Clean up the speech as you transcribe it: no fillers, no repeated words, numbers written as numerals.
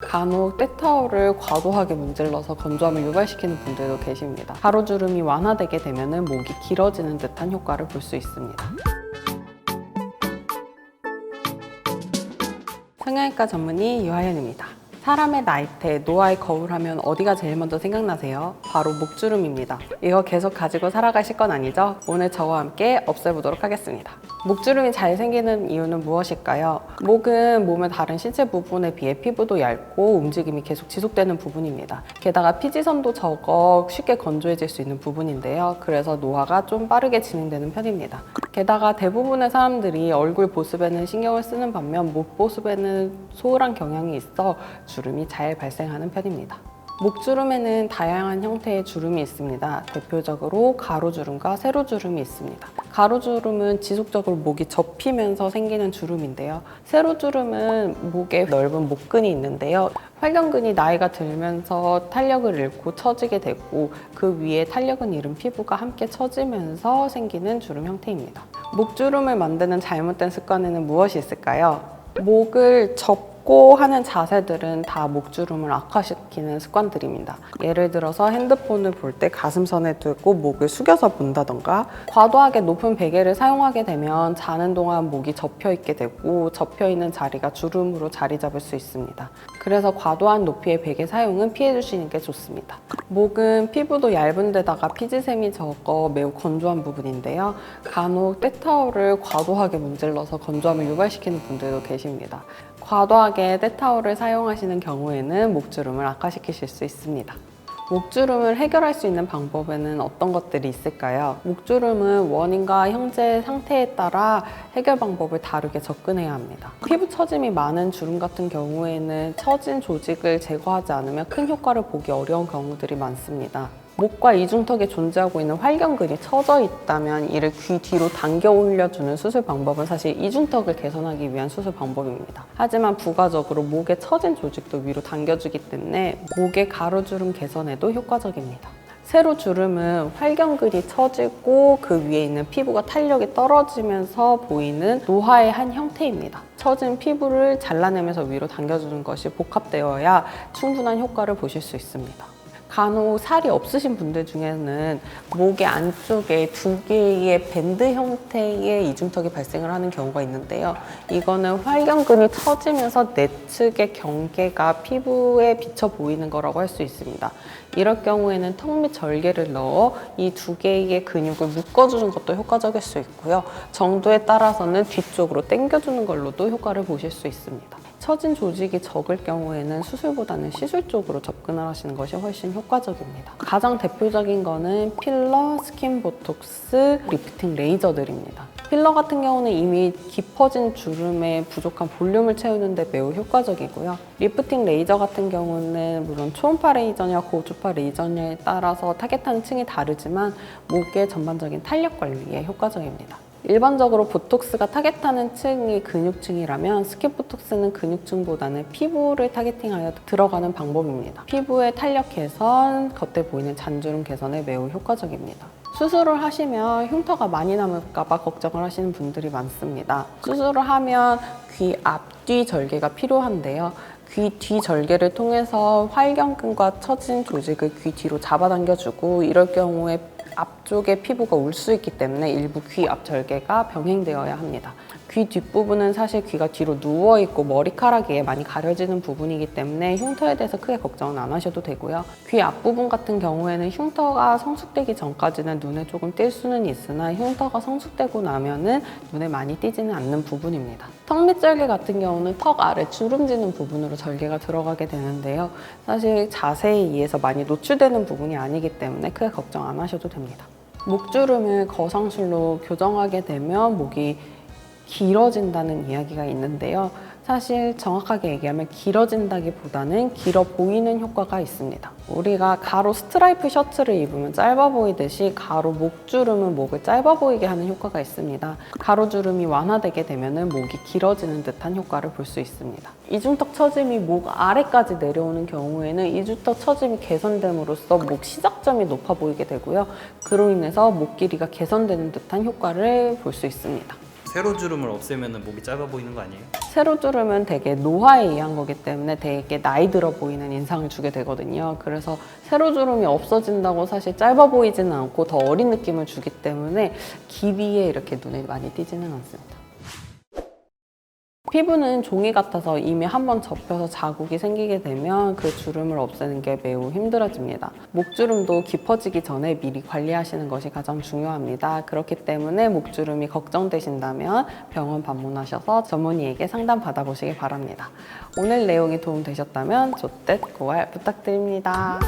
간혹 때타올을 과도하게 문질러서 건조함을 유발시키는 분들도 계십니다. 가로주름이 완화되게 되면 목이 길어지는 듯한 효과를 볼 수 있습니다. 성형외과 전문의 유하연입니다. 사람의 나이테, 노화의 거울 하면 어디가 제일 먼저 생각나세요? 바로 목주름입니다. 이거 계속 가지고 살아가실 건 아니죠? 오늘 저와 함께 없애보도록 하겠습니다. 목주름이 잘 생기는 이유는 무엇일까요? 목은 몸의 다른 신체 부분에 비해 피부도 얇고 움직임이 계속 지속되는 부분입니다. 게다가 피지선도 적어 쉽게 건조해질 수 있는 부분인데요. 그래서 노화가 좀 빠르게 진행되는 편입니다. 게다가 대부분의 사람들이 얼굴 보습에는 신경을 쓰는 반면 목 보습에는 소홀한 경향이 있어 주름이 잘 발생하는 편입니다. 목주름에는 다양한 형태의 주름이 있습니다. 대표적으로 가로주름과 세로주름이 있습니다. 가로주름은 지속적으로 목이 접히면서 생기는 주름인데요. 세로주름은 목에 넓은 목근이 있는데요. 활경근이 나이가 들면서 탄력을 잃고 처지게 되고 그 위에 탄력은 잃은 피부가 함께 처지면서 생기는 주름 형태입니다. 목주름을 만드는 잘못된 습관에는 무엇이 있을까요? 목을 접고 하는 자세들은 다 목주름을 악화시키는 습관들입니다. 예를 들어서 핸드폰을 볼 때 가슴선에 두고 목을 숙여서 본다던가, 과도하게 높은 베개를 사용하게 되면 자는 동안 목이 접혀 있게 되고 접혀 있는 자리가 주름으로 자리 잡을 수 있습니다. 그래서 과도한 높이의 베개 사용은 피해 주시는 게 좋습니다. 목은 피부도 얇은 데다가 피지샘이 적어 매우 건조한 부분인데요. 간혹 때타올을 과도하게 문질러서 건조함을 유발시키는 분들도 계십니다. 과도하게 때타올을 사용하시는 경우에는 목주름을 악화시키실 수 있습니다. 목주름을 해결할 수 있는 방법에는 어떤 것들이 있을까요? 목주름은 원인과 현재 상태에 따라 해결 방법을 다르게 접근해야 합니다. 피부 처짐이 많은 주름 같은 경우에는 처진 조직을 제거하지 않으면 큰 효과를 보기 어려운 경우들이 많습니다. 목과 이중턱에 존재하고 있는 활경근이 처져 있다면 이를 귀 뒤로 당겨 올려주는 수술 방법은 사실 이중턱을 개선하기 위한 수술 방법입니다. 하지만 부가적으로 목에 처진 조직도 위로 당겨주기 때문에 목의 가로주름 개선에도 효과적입니다. 세로주름은 활경근이 처지고 그 위에 있는 피부가 탄력이 떨어지면서 보이는 노화의 한 형태입니다. 처진 피부를 잘라내면서 위로 당겨주는 것이 복합되어야 충분한 효과를 보실 수 있습니다. 간혹 살이 없으신 분들 중에는 목의 안쪽에 두 개의 밴드 형태의 이중턱이 발생을 하는 경우가 있는데요. 이거는 활경근이 처지면서 내측의 경계가 피부에 비쳐 보이는 거라고 할 수 있습니다. 이럴 경우에는 턱 밑 절개를 넣어 이 두 개의 근육을 묶어주는 것도 효과적일 수 있고요. 정도에 따라서는 뒤쪽으로 당겨주는 걸로도 효과를 보실 수 있습니다. 처진 조직이 적을 경우에는 수술보다는 시술 쪽으로 접근을 하시는 것이 훨씬 효과적입니다. 가장 대표적인 거는 필러, 스킨 보톡스, 리프팅 레이저들입니다. 필러 같은 경우는 이미 깊어진 주름에 부족한 볼륨을 채우는 데 매우 효과적이고요. 리프팅 레이저 같은 경우는 물론 초음파 레이저냐 고주파 레이저냐에 따라서 타겟하는 층이 다르지만 목의 전반적인 탄력 관리에 효과적입니다. 일반적으로 보톡스가 타겟하는 층이 근육층이라면 스킨 보톡스는 근육층보다는 피부를 타겟팅하여 들어가는 방법입니다. 피부의 탄력 개선, 겉에 보이는 잔주름 개선에 매우 효과적입니다. 수술을 하시면 흉터가 많이 남을까 봐 걱정을 하시는 분들이 많습니다. 수술을 하면 귀 앞뒤 절개가 필요한데요. 귀 뒤 절개를 통해서 활경근과 처진 조직을 귀 뒤로 잡아당겨주고 이럴 경우에 앞쪽에 피부가 울 수 있기 때문에 일부 귀 앞 절개가 병행되어야 합니다. 귀 뒷부분은 사실 귀가 뒤로 누워있고 머리카락에 많이 가려지는 부분이기 때문에 흉터에 대해서 크게 걱정은 안 하셔도 되고요. 귀 앞부분 같은 경우에는 흉터가 성숙되기 전까지는 눈에 조금 띌 수는 있으나 흉터가 성숙되고 나면은 눈에 많이 띄지는 않는 부분입니다. 턱 밑 절개 같은 경우는 턱 아래 주름지는 부분으로 절개가 들어가게 되는데요. 사실 자세에 의해서 많이 노출되는 부분이 아니기 때문에 크게 걱정 안 하셔도 됩니다. 목주름을 거상술로 교정하게 되면 목이 길어진다는 이야기가 있는데요. 사실 정확하게 얘기하면 길어진다기보다는 길어 보이는 효과가 있습니다. 우리가 가로 스트라이프 셔츠를 입으면 짧아 보이듯이 가로 목주름은 목을 짧아 보이게 하는 효과가 있습니다. 가로주름이 완화되게 되면 목이 길어지는 듯한 효과를 볼 수 있습니다. 이중턱 처짐이 목 아래까지 내려오는 경우에는 이중턱 처짐이 개선됨으로써 목 시작점이 높아 보이게 되고요. 그로 인해서 목 길이가 개선되는 듯한 효과를 볼 수 있습니다. 세로주름을 없애면 목이 짧아 보이는 거 아니에요? 세로주름은 되게 노화에 의한 거기 때문에 되게 나이 들어 보이는 인상을 주게 되거든요. 그래서 세로주름이 없어진다고 사실 짧아 보이지는 않고 더 어린 느낌을 주기 때문에 길이에 이렇게 눈에 많이 띄지는 않습니다. 피부는 종이 같아서 이미 한번 접혀서 자국이 생기게 되면 그 주름을 없애는 게 매우 힘들어집니다. 목주름도 깊어지기 전에 미리 관리하시는 것이 가장 중요합니다. 그렇기 때문에 목주름이 걱정되신다면 병원 방문하셔서 전문의에게 상담 받아보시기 바랍니다. 오늘 내용이 도움되셨다면 좋댓 고알 부탁드립니다.